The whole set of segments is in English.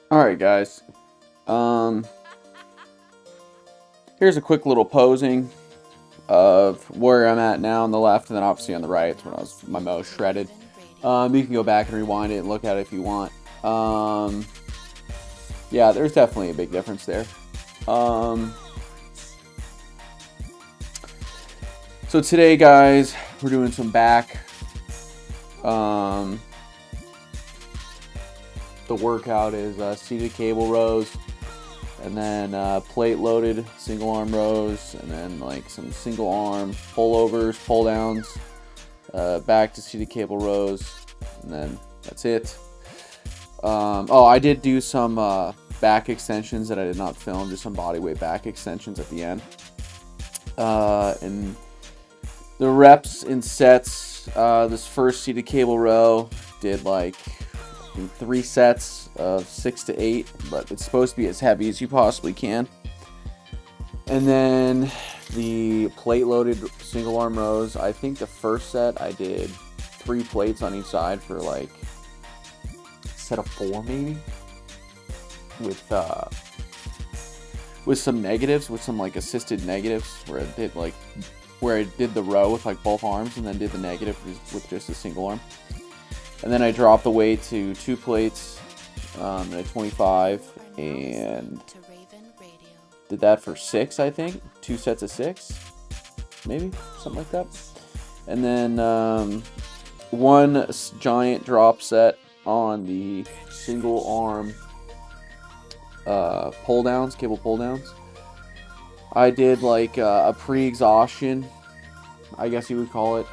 Alright guys, here's a quick little posing of where I'm at now on the left, and then obviously on the right, it's when I was my most shredded. You can go back and rewind it and look at it if you want. Yeah, there's definitely a big difference there. So today guys, we're doing some back. The workout is seated cable rows, and then plate loaded single arm rows, and then like some single arm pullovers, pull downs, back to seated cable rows, and then that's it. Oh, I did do some back extensions that I did not film, just some bodyweight back extensions at the end. And the reps in sets, this first seated cable row did like 3 sets of 6 to 8, but it's supposed to be as heavy as you possibly can. And then the plate loaded single arm rows, I think the first set I did 3 plates on each side for like a set of 4 maybe, with some negatives, with some like assisted negatives, where I did the row with like both arms and then did the negative with just a single arm. And then I dropped the weight to 2 plates at 25, and did that for 6, I think. 2 sets of 6, maybe, something like that. And then 1 giant drop set on the single arm pull downs, cable pull downs. I did like a pre-exhaustion, I guess you would call it,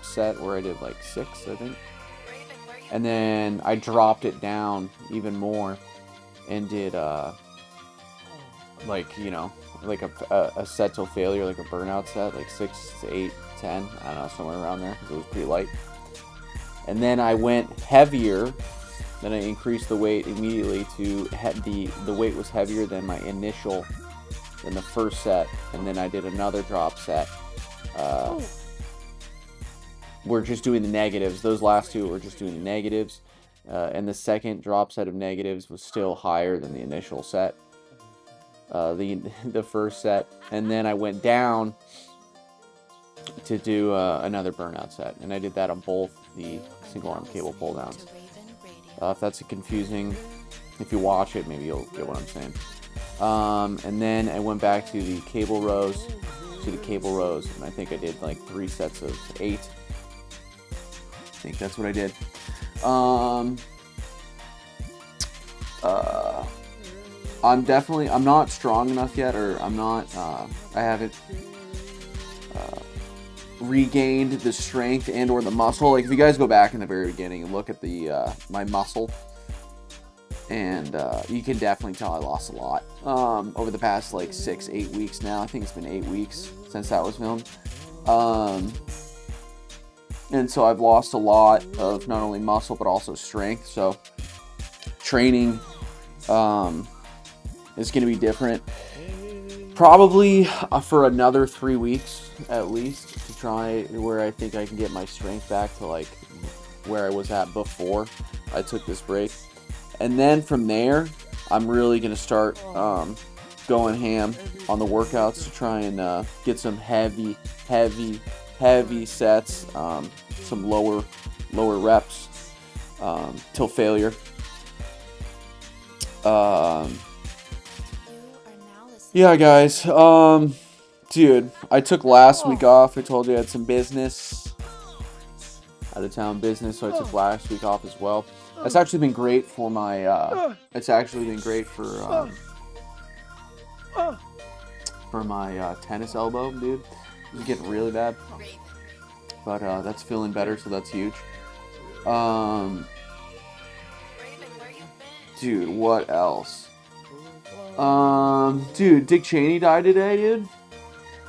set where I did like 6, I think. And then I dropped it down even more and did like, you know, like a set till failure, like a burnout set, like 6 to 8, 10, I don't know, somewhere around there, because it was pretty light. And then I went heavier. Then I increased the weight immediately to the weight was heavier than my initial, than the first set. And then I did another drop set. We're just doing the negatives. Those last 2 were just doing the negatives. And the second drop set of negatives was still higher than the initial set. The first set. And then I went down to do another burnout set. And I did that on both the single arm cable pull downs. If that's confusing, if you watch it, maybe you'll get what I'm saying. And then I went back to the cable rows, and I think I did like 3 sets of 8. I think that's what I did. I'm not strong enough yet, or I haven't regained the strength and or the muscle. Like if you guys go back in the very beginning and look at the my muscle, and you can definitely tell I lost a lot over the past like 6-8 weeks now. I think it's been 8 weeks since that was filmed. And so I've lost a lot of not only muscle but also strength. So training is going to be different, probably for another 3 weeks at least, to try where I think I can get my strength back to like where I was at before I took this break. And then from there, I'm really going to start going ham on the workouts to try and get some heavy sets, some lower reps till failure. Yeah, guys. Dude, I took last week off. I told you I had some business, out of town business, so I took last week off as well. It's actually been great for my. It's actually been great for my tennis elbow, dude. It was getting really bad, but that's feeling better, so that's huge. Dude, what else? Dude, Dick Cheney died today, dude.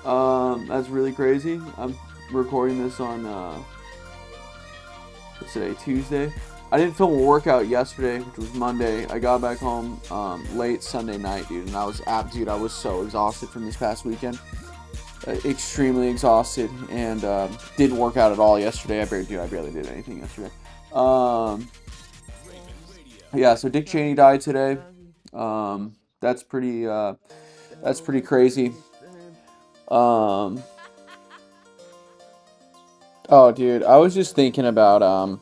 That's really crazy. I'm recording this on what's today, Tuesday. I didn't film a workout yesterday, which was Monday. I got back home late Sunday night, dude, and I was so exhausted from this past weekend. Extremely exhausted, and didn't work out at all yesterday. I barely did anything yesterday. Yeah, so Dick Cheney died today. That's pretty crazy. Oh, dude, I was just thinking about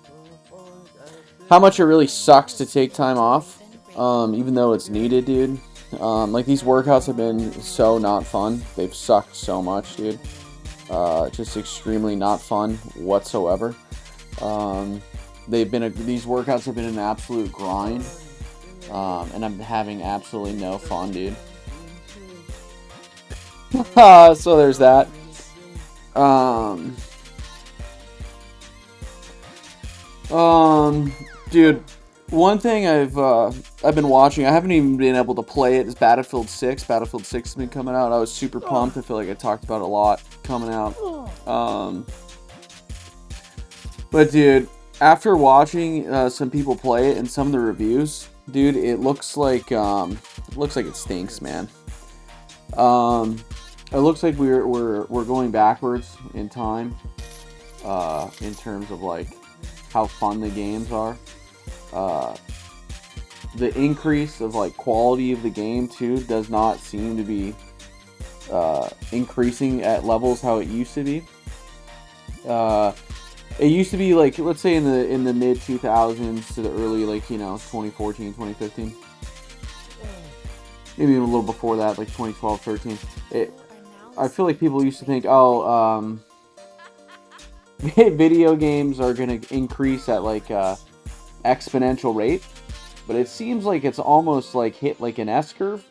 how much it really sucks to take time off, even though it's needed, dude. Like, these workouts have been so not fun. They've sucked so much, dude. Just extremely not fun whatsoever. These workouts have been an absolute grind, and I'm having absolutely no fun, dude. So there's that. Dude, one thing I've been watching, I haven't even been able to play it, is Battlefield 6. Battlefield 6 has been coming out. I was super pumped. I feel like I talked about it a lot coming out. But dude, after watching some people play it and some of the reviews, dude, it looks like it stinks, man. It looks like we're going backwards in time, in terms of like how fun the games are. The increase of like quality of the game too does not seem to be increasing at levels how it used to be. It used to be like, let's say in the mid 2000s to the early, like, 2014, 2015. Maybe even a little before that, like 2012, 13. I feel like people used to think, oh, video games are going to increase at like exponential rate, but it seems like it's almost like hit like an S curve,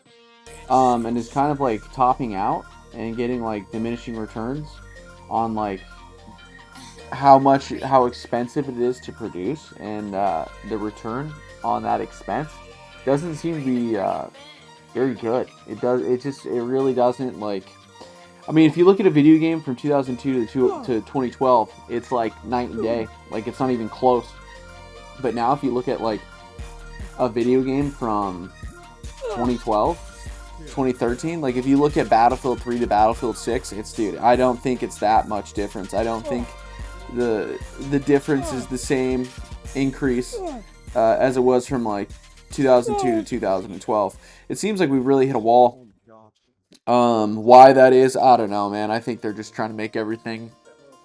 and is kind of like topping out and getting like diminishing returns on like how expensive it is to produce, and the return on that expense doesn't seem to be very good. It really doesn't, like, I mean, if you look at a video game from 2002 to 2012, it's like night and day. Like, it's not even close. But now if you look at like a video game from 2012, 2013, like if you look at Battlefield 3 to Battlefield 6, dude, I don't think it's that much difference. I don't think the difference is the same increase as it was from like 2002 to 2012. It seems like we've really hit a wall. Why that is, I don't know, man. I think they're just trying to make everything,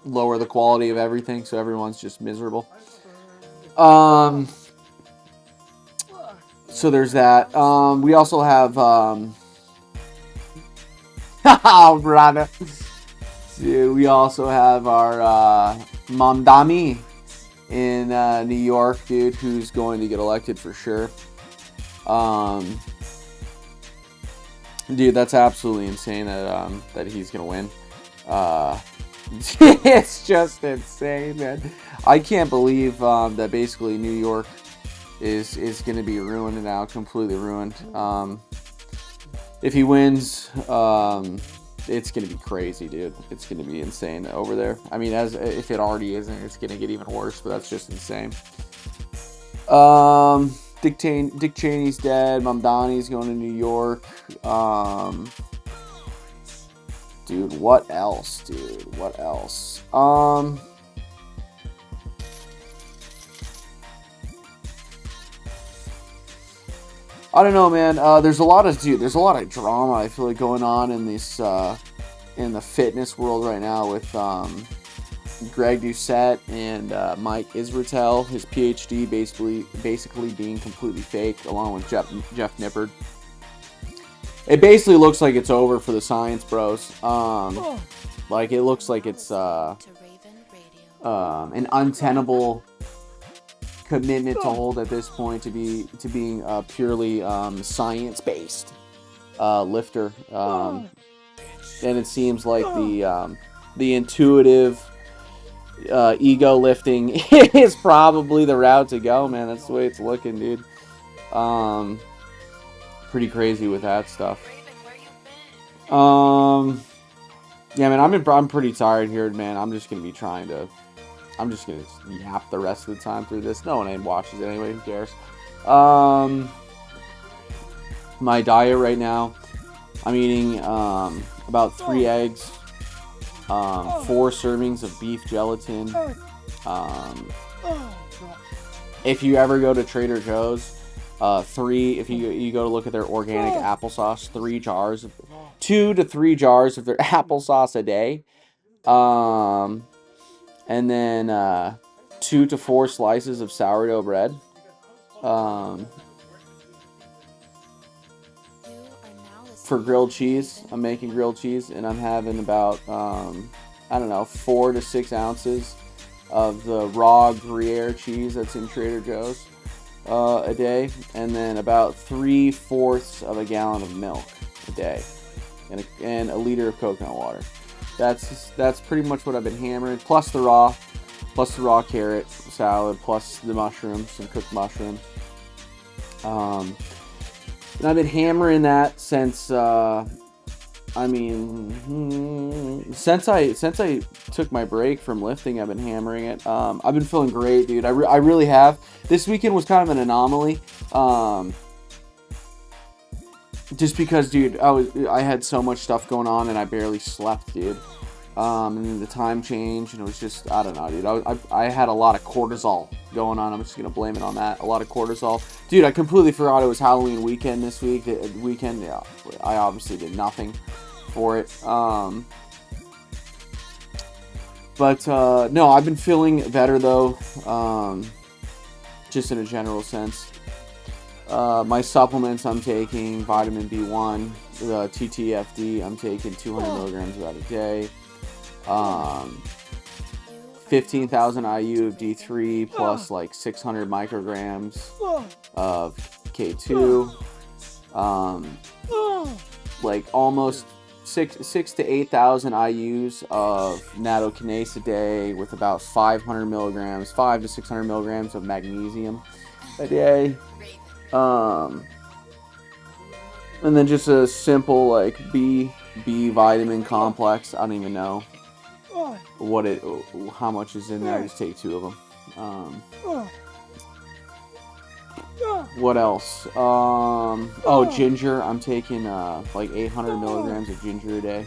lower the quality of everything, so everyone's just miserable. So there's that. We also have oh, brother. Dude, we also have our Mamdani in New York, dude, who's going to get elected for sure. Dude, that's absolutely insane that he's gonna win. It's just insane, man. I can't believe that basically New York is gonna be ruined now, completely ruined. If he wins, it's gonna be crazy, dude. It's gonna be insane over there. I mean, as if it already isn't, it's gonna get even worse. But that's just insane. Dick Cheney's dead. Mamdani's going to New York. Dude, what else? Dude, what else? I don't know, man. There's a lot of drama, I feel like, going on in this in the fitness world right now with Greg Doucette and Mike Israetel, his PhD basically being completely fake, along with Jeff Nippard. It basically looks like it's over for the science bros. Like, it looks like it's an untenable commitment to hold at this point to being a purely science-based lifter. And it seems like the intuitive ego lifting is probably the route to go, man. That's the way it's looking, dude. Pretty crazy with that stuff. Yeah, man, I'm pretty tired here, man. I'm just gonna yap the rest of the time through this. No one watches it anyway. Who cares? My diet right now, I'm eating about 3 eggs, 4 servings of beef gelatin. If you ever go to Trader Joe's, 3, if you go to look at their organic applesauce, 2 to 3 jars of their applesauce a day. And then 2 to 4 slices of sourdough bread. For grilled cheese, I'm making grilled cheese, and I'm having about, I don't know, 4 to 6 ounces of the raw Gruyere cheese that's in Trader Joe's a day, and then about 3/4 of a gallon of milk a day, and a liter of coconut water. That's pretty much what I've been hammering, plus the raw carrot salad, plus the mushrooms, some cooked mushrooms. And I've been hammering that since, since I took my break from lifting, I've been hammering it. I've been feeling great, dude. I really have. This weekend was kind of an anomaly. Just because, dude, I had so much stuff going on and I barely slept, dude. And then the time change, and it was just, I don't know, dude. I had a lot of cortisol going on. I'm just going to blame it on that. A lot of cortisol. Dude, I completely forgot it was Halloween weekend this week. The weekend, yeah, I obviously did nothing for it. No, I've been feeling better, though, just in a general sense. My supplements I'm taking, vitamin B1, the TTFD, I'm taking 200 milligrams of that a day. 15,000 IU of D3 plus like 600 micrograms of K2. Like almost 6 to 8,000 IUs of nattokinase a day with about 5 to 600 milligrams of magnesium a day. And then just a simple like B vitamin complex. I don't even know how much is in there. I just take 2 of them. What else? Oh, ginger. I'm taking like 800 milligrams of ginger a day.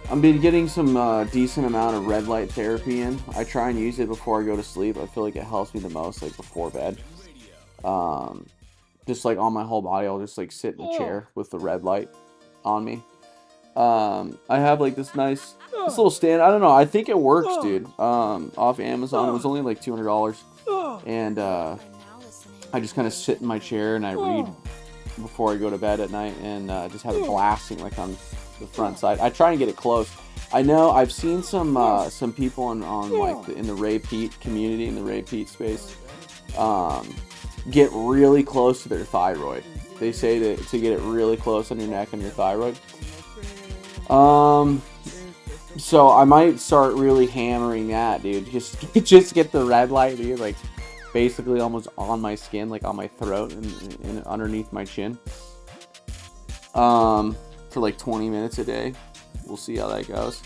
I've been getting some decent amount of red light therapy in. I try and use it before I go to sleep. I feel like it helps me the most, like before bed. Just like on my whole body, I'll just like sit in a chair with the red light on me. I have like this little stand. I don't know. I think it works, dude. Off Amazon, it was only like $200, and I just kind of sit in my chair and I read before I go to bed at night, and just have it blasting like on the front side. I try and get it close. I know I've seen some people on like in the Ray Peat community, in the Ray Peat space, get really close to their thyroid. They say to get it really close on your neck and your thyroid. So I might start really hammering that, dude. Just get the red light, dude. Like basically almost on my skin, like on my throat and underneath my chin. For like 20 minutes a day. We'll see how that goes.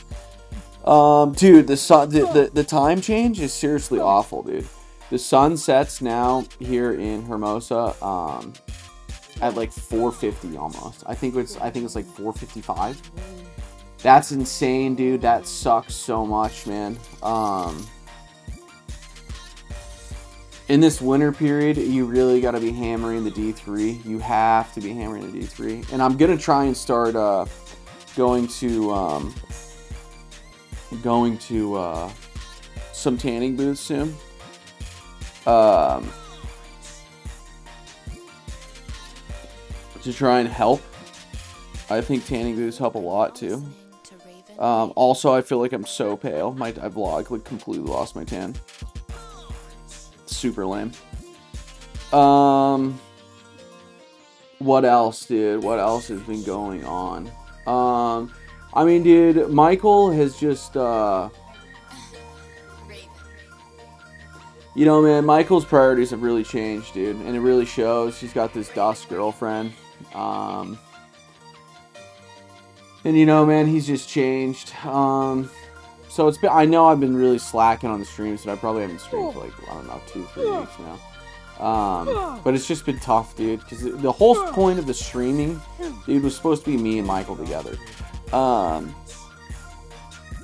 Dude, the time change is seriously awful, dude. The sun sets now here in Hermosa at like 4:50 almost. I think it's like 4:55. That's insane, dude. That sucks so much, man. In this winter period, you really got to be hammering the D3. You have to be hammering the D3. And I'm gonna try and start going to some tanning booths soon. To try and help. I think tanning booths help a lot too. Also, I feel like I'm so pale. I vlog like completely lost my tan. Super lame. What else, dude? What else has been going on? I mean, dude, Michael has just you know, man, Michael's priorities have really changed, dude, and it really shows. He's got this dust girlfriend, and you know, man, he's just changed. So it's been, I know I've been really slacking on the streams, but I probably haven't streamed for like, I don't know, 2-3 weeks now. But it's just been tough, dude, because the whole point of the streaming, dude, was supposed to be me and Michael together.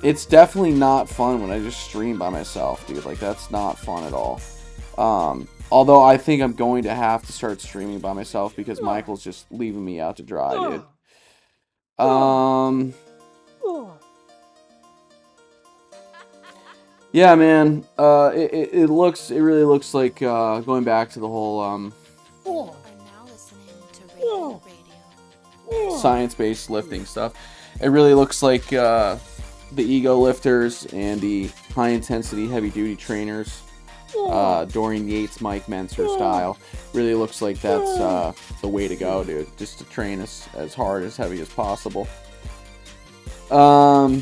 it's definitely not fun when I just stream by myself, dude. Like, that's not fun at all. Although I think I'm going to have to start streaming by myself because Michael's just leaving me out to dry, dude. Yeah, man. It really looks like going back to the whole science-based lifting stuff. It really looks like the ego lifters and the high-intensity, heavy-duty trainers, Dorian Yates, Mike Menser style, really looks like that's the way to go, dude. Just to train as hard, as heavy as possible. Well,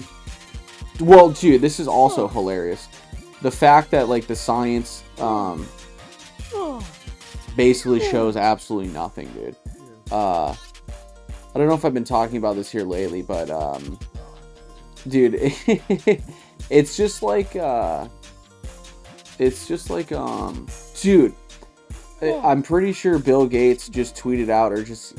dude, this is also hilarious. The fact that, like, the science basically shows absolutely nothing, dude. I don't know if I've been talking about this here lately, but, dude, it's just like, dude, I'm pretty sure Bill Gates just tweeted out or just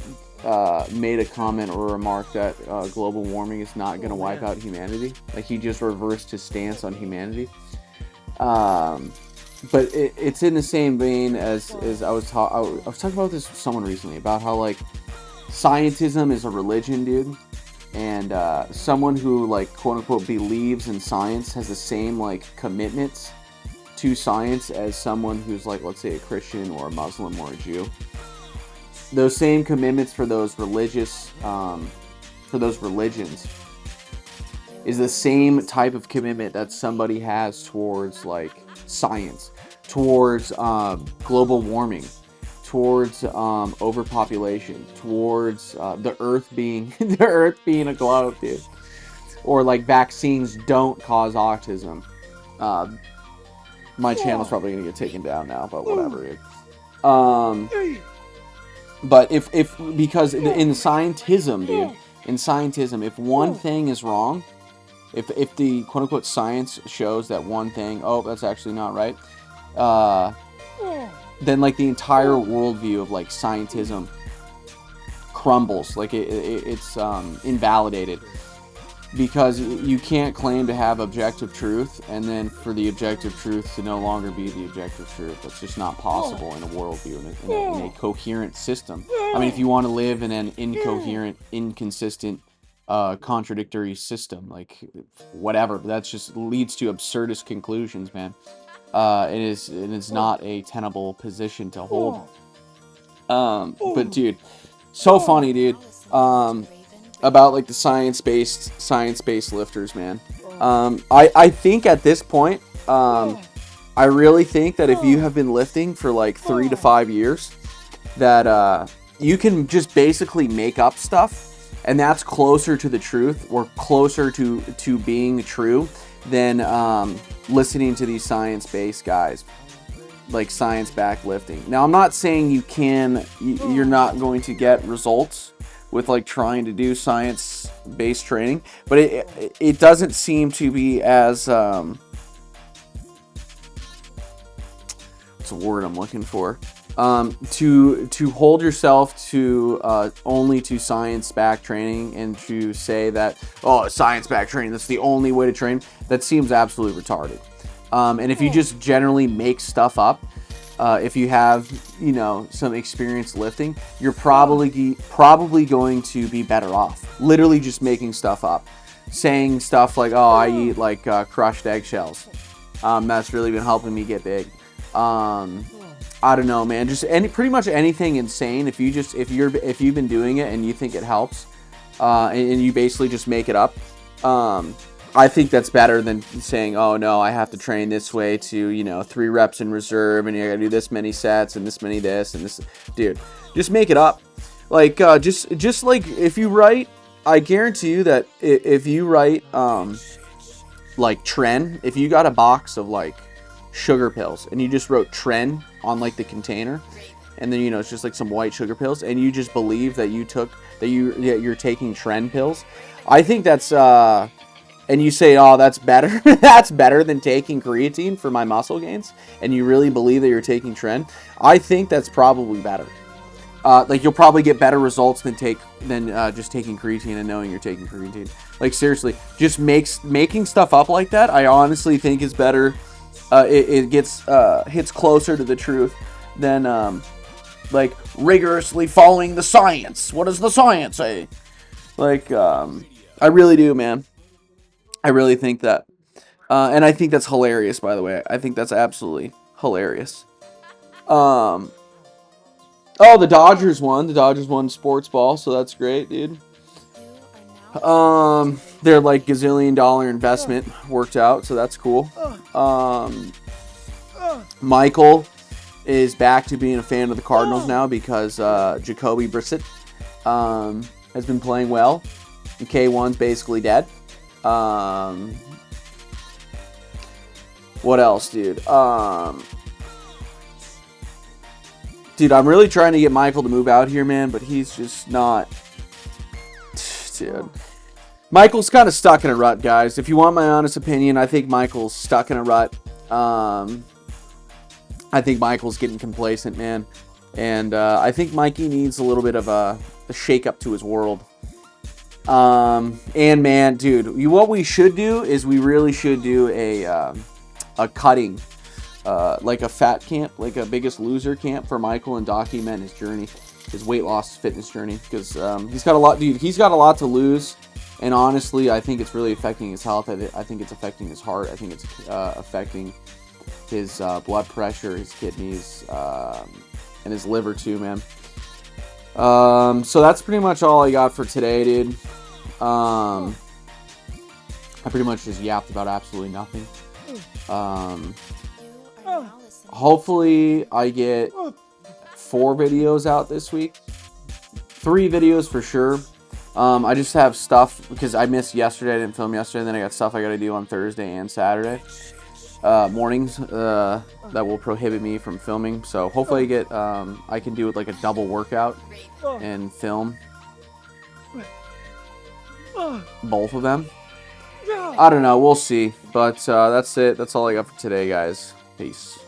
made a comment or a remark that global warming is not going to wipe out humanity. Like, he just reversed his stance on humanity. But it's in the same vein as I was talking about this with someone recently, about how, like, scientism is a religion, dude. And someone who, like, quote-unquote believes in science has the same, like, commitments to science as someone who's, like, let's say a Christian or a Muslim or a Jew. Those same commitments for those religious, for those religions is the same type of commitment that somebody has towards, like, science, towards global warming, towards overpopulation, towards the Earth being a globe, dude, or like vaccines don't cause autism. My channel's probably gonna get taken down now, but whatever, dude. But because in scientism, dude, in scientism, if one thing is wrong, if the quote-unquote science shows that one thing, oh, that's actually not right, then, like, the entire worldview of, like, scientism crumbles. Like, it's invalidated. Because you can't claim to have objective truth, and then for the objective truth to no longer be the objective truth. That's just not possible in a worldview, in a coherent system. I mean, if you want to live in an incoherent, inconsistent, contradictory system, like, whatever, that just leads to absurdist conclusions, man. It is not a tenable position to hold. But dude, so funny, dude. About, like, the science-based lifters, man. I think at this point, I really think that if you have been lifting for like 3 to 5 years, that you can just basically make up stuff, and that's closer to the truth, or closer to being true than listening to these science-based guys, like science-backed lifting. Now, I'm not saying you're not going to get results with, like, trying to do science-based training, but it doesn't seem to be as what's the word I'm looking for, to hold yourself to only to science-backed training, and to say that, oh, science-backed training, that's the only way to train. That seems absolutely retarded. And if you just generally make stuff up, if you have, you know, some experience lifting, you're probably going to be better off. Literally just making stuff up. Saying stuff like, oh, I eat, like, crushed eggshells. That's really been helping me get big. I don't know, man. Just pretty much anything insane. If you've been doing it and you think it helps, and you basically just make it up, I think that's better than saying, oh no, I have to train this way to, you know, 3 reps in reserve, and you gotta do this many sets and this many this and this. Dude, just make it up. Like, just like, if you write, I guarantee you that if you write, like, TREN, if you got a box of, like, sugar pills and you just wrote TREN on, like, the container, and then, you know, it's just like some white sugar pills, and you just believe that you're taking TREN pills, I think that's, and you say, oh, that's better, that's better than taking creatine for my muscle gains, and you really believe that you're taking TREN, I think that's probably better. Like, you'll probably get better results than just taking creatine and knowing you're taking creatine. Like, seriously, just making stuff up like that, I honestly think is better. It hits closer to the truth than like rigorously following the science. What does the science say? Like, I really do, man. I really think that. And I think that's hilarious, by the way. I think that's absolutely hilarious. Oh, the Dodgers won. The Dodgers won sports ball, so that's great, dude. Their like gazillion-dollar investment worked out, so that's cool. Michael is back to being a fan of the Cardinals now because Jacoby Brissett has been playing well, and K1's basically dead. What else, dude? Dude, I'm really trying to get Michael to move out here, man, but he's just not. Dude. Michael's kind of stuck in a rut, guys. If you want my honest opinion, I think Michael's stuck in a rut. I think Michael's getting complacent, man. And I think Mikey needs a little bit of a shake-up to his world. And, man, dude, what we should do is we really should do a cutting, like a fat camp, like a Biggest Loser camp for Michael, and document his journey, his weight loss fitness journey, because he's got a lot, dude. He's got a lot to lose, and honestly, I think it's really affecting his health. I think it's affecting his heart. I think it's affecting his blood pressure, his kidneys, and his liver too, man. So that's pretty much all I got for today, dude. I pretty much just yapped about absolutely nothing. Hopefully I get 4 videos out this week. 3 videos for sure. I just have stuff because I missed yesterday. I didn't film yesterday. And then I got stuff I got to do on Thursday and Saturday mornings that will prohibit me from filming. So hopefully I get I can do it like a double workout and film both of them. I don't know. We'll see. But that's it. That's all I got for today, guys. Peace.